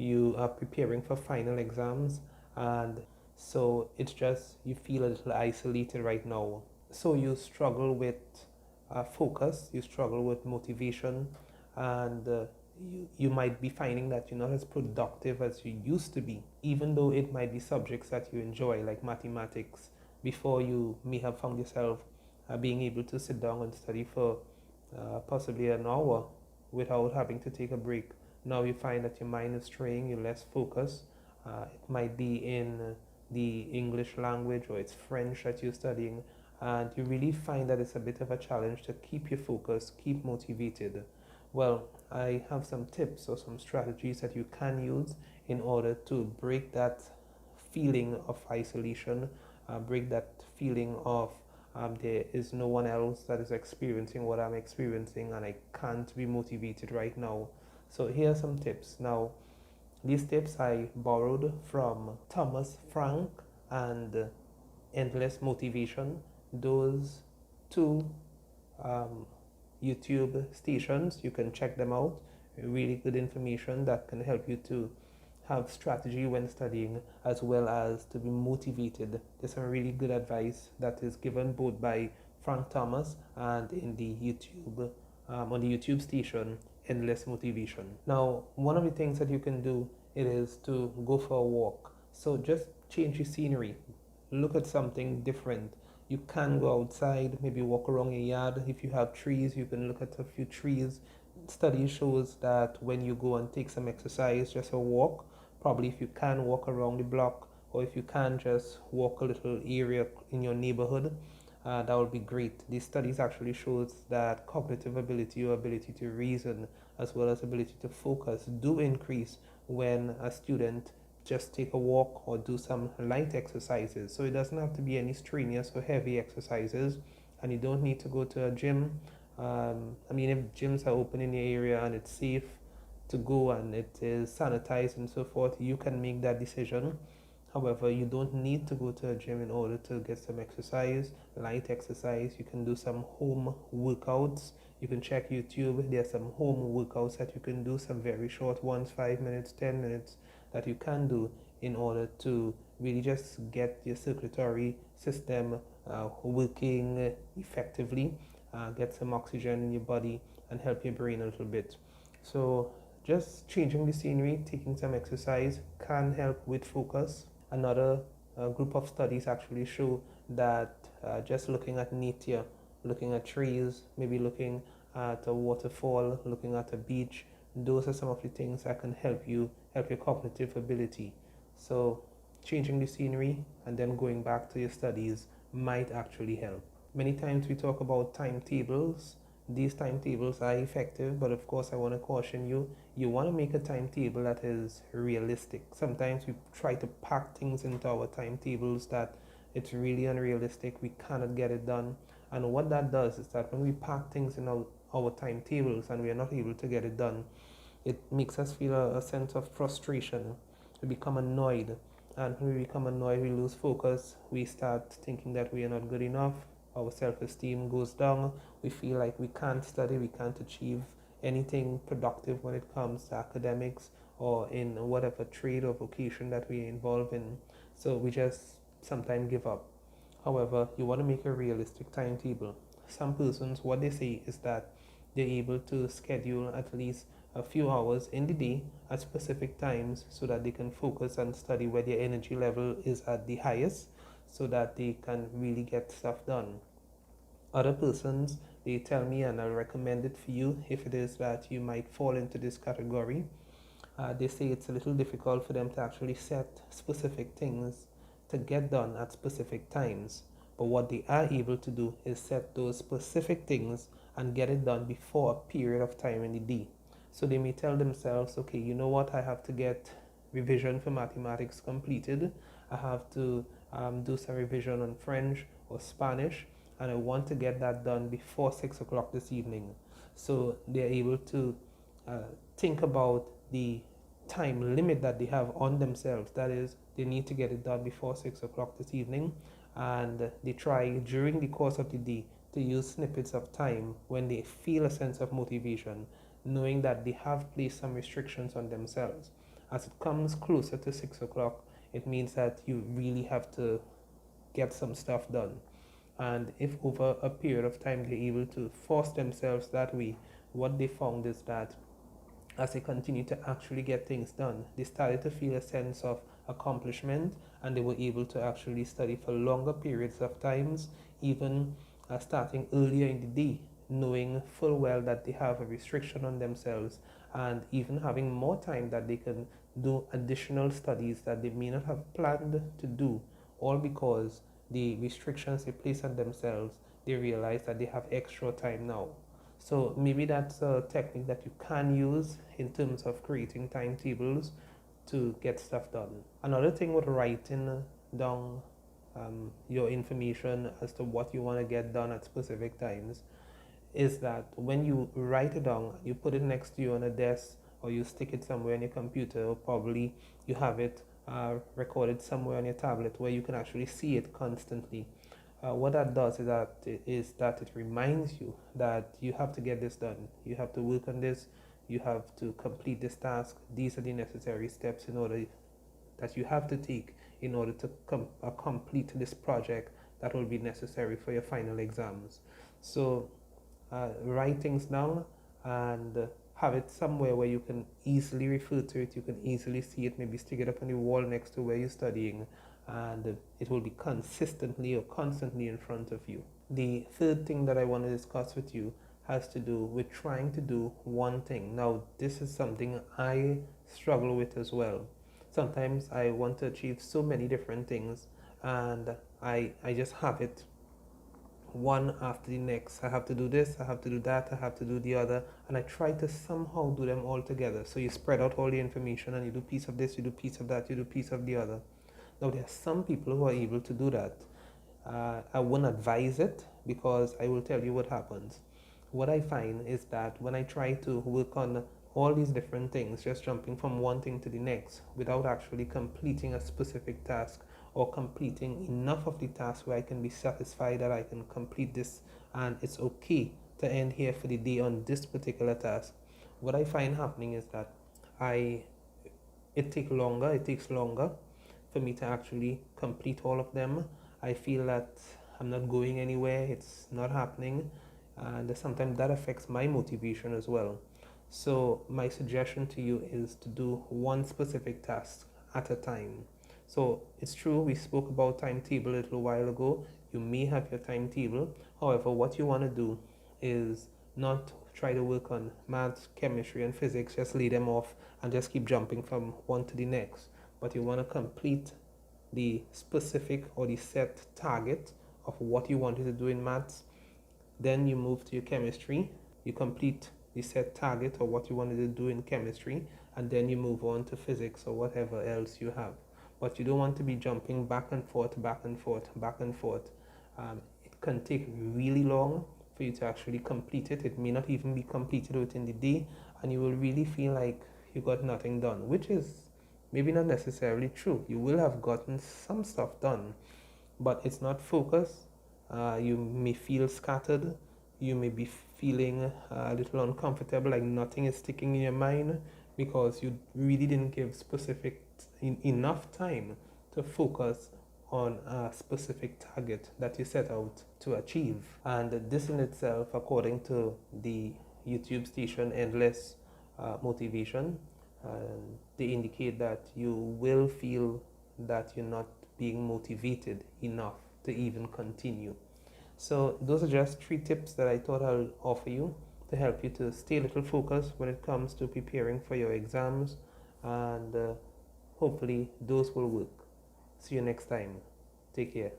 you are preparing for final exams, and so it's just you feel a little isolated right now. So you struggle with focus, you struggle with motivation, and you might be finding that you're not as productive as you used to be, even though it might be subjects that you enjoy, like mathematics. Before, you may have found yourself being able to sit down and study for possibly an hour without having to take a break. Now you find that your mind is straying, you're less focused. It might be in the English language or it's French that you're studying, and you really find that it's a bit of a challenge to keep your focus, keep motivated. Well, I have some tips or some strategies that you can use in order to break that feeling of isolation, break that feeling of there is no one else that is experiencing what I'm experiencing and I can't be motivated right now. So here are some tips. Now, these tips I borrowed from Thomas Frank and Endless Motivation. Those two um, YouTube stations, you can check them out. Really good information that can help you to have strategy when studying as well as to be motivated. There's some really good advice that is given both by Frank Thomas and in the YouTube on the YouTube station Endless Motivation. Now, one of the things that you can do it is to go for a walk. So just change your scenery, look at something different. You can go outside, maybe walk around your yard. If you have trees, you can look at a few trees. Study shows that when you go and take some exercise, just a walk, probably if you can walk around the block, or if you can just walk a little area in your neighborhood, that would be great. These studies actually shows that cognitive ability or ability to reason as well as ability to focus do increase when a student just take a walk or do some light exercises. So it doesn't have to be any strenuous or heavy exercises, and you don't need to go to a gym. I mean, if gyms are open in your area and it's safe to go and it is sanitized and so forth, you can make that decision. However, you don't need to go to a gym in order to get some exercise, light exercise. You can do some home workouts. You can check YouTube. There are some home workouts that you can do, some very short ones, 5 minutes, 10 minutes, that you can do in order to really just get your circulatory system working effectively, get some oxygen in your body, and help your brain a little bit. So just changing the scenery, taking some exercise can help with focus. Another group of studies actually show that just looking at nature, looking at trees, maybe looking at a waterfall, looking at a beach, those are some of the things that can help your cognitive ability. So changing the scenery and then going back to your studies might actually help. Many times we talk about timetables. These timetables are effective, but of course I want to caution you, you want to make a timetable that is realistic. Sometimes we try to pack things into our timetables that it's really unrealistic, we cannot get it done. And what that does is that when we pack things in our timetables and we are not able to get it done, it makes us feel a sense of frustration. We become annoyed, and when we become annoyed, we lose focus. We start thinking that we are not good enough. Our self-esteem goes down. We feel like we can't study, we can't achieve anything productive when it comes to academics or in whatever trade or vocation that we are involved in. So we just sometimes give up. However, you want to make a realistic timetable. Some persons, what they say is that they're able to schedule at least a few hours in the day at specific times so that they can focus and study where their energy level is at the highest so that they can really get stuff done. Other persons, they tell me, and I'll recommend it for you if it is that you might fall into this category. They say it's a little difficult for them to actually set specific things to get done at specific times. But what they are able to do is set those specific things and get it done before a period of time in the day. So they may tell themselves, okay, you know what, I have to get revision for mathematics completed. I have to do some revision on French or Spanish, and I want to get that done before 6 o'clock this evening. So they're able to think about the time limit that they have on themselves. That is, they need to get it done before 6 o'clock this evening, and they try during the course of the day to use snippets of time when they feel a sense of motivation, knowing that they have placed some restrictions on themselves. As it comes closer to 6 o'clock, it means that you really have to get some stuff done. And if over a period of time they're able to force themselves that way, what they found is that as they continue to actually get things done, they started to feel a sense of accomplishment, and they were able to actually study for longer periods of times, even starting earlier in the day, knowing full well that they have a restriction on themselves, and even having more time that they can do additional studies that they may not have planned to do, all because the restrictions they place on themselves, they realize that they have extra time now. So maybe that's a technique that you can use in terms of creating timetables to get stuff done. Another thing with writing down your information as to what you want to get done at specific times is that when you write it down, you put it next to you on a desk, or you stick it somewhere on your computer, or probably you have it recorded somewhere on your tablet where you can actually see it constantly. What that does is that it reminds you that you have to get this done. You have to work on this. You have to complete this task. These are the necessary steps in order that you have to take in order to complete this project that will be necessary for your final exams. So write things down and have it somewhere where you can easily refer to it, you can easily see it, maybe stick it up on the wall next to where you're studying, and it will be consistently or constantly in front of you. The third thing that I want to discuss with you has to do with trying to do one thing. Now, this is something I struggle with as well. Sometimes I want to achieve so many different things, and I just have it one after the next. I have to do this, I have to do that, I have to do the other, and I try to somehow do them all together. So you spread out all the information and you do piece of this, you do piece of that, you do piece of the other. Now there are some people who are able to do that. I wouldn't advise it, because I will tell you what happens. What I find is that when I try to work on all these different things, just jumping from one thing to the next without actually completing a specific task, or completing enough of the task where I can be satisfied that I can complete this and it's okay to end here for the day on this particular task, what I find happening is that it takes longer for me to actually complete all of them. I feel that I'm not going anywhere, it's not happening, and sometimes that affects my motivation as well. So my suggestion to you is to do one specific task at a time. So it's true, we spoke about timetable a little while ago. You may have your timetable. However, what you want to do is not try to work on maths, chemistry, and physics, just lay them off and just keep jumping from one to the next. But you want to complete the specific or the set target of what you wanted to do in maths. Then you move to your chemistry. You complete the set target or what you wanted to do in chemistry, and then you move on to physics or whatever else you have. But you don't want to be jumping back and forth, back and forth, back and forth. It can take really long for you to actually complete it. It may not even be completed within the day, and you will really feel like you got nothing done, which is maybe not necessarily true. You will have gotten some stuff done, but it's not focused. You may feel scattered. You may be feeling a little uncomfortable, like nothing is sticking in your mind, because you really didn't give enough time to focus on a specific target that you set out to achieve. And this in itself, according to the YouTube station Endless Motivation, they indicate that you will feel that you're not being motivated enough to even continue. So those are just 3 tips that I thought I'll offer you to help you to stay a little focused when it comes to preparing for your exams, and hopefully those will work. See you next time. Take care.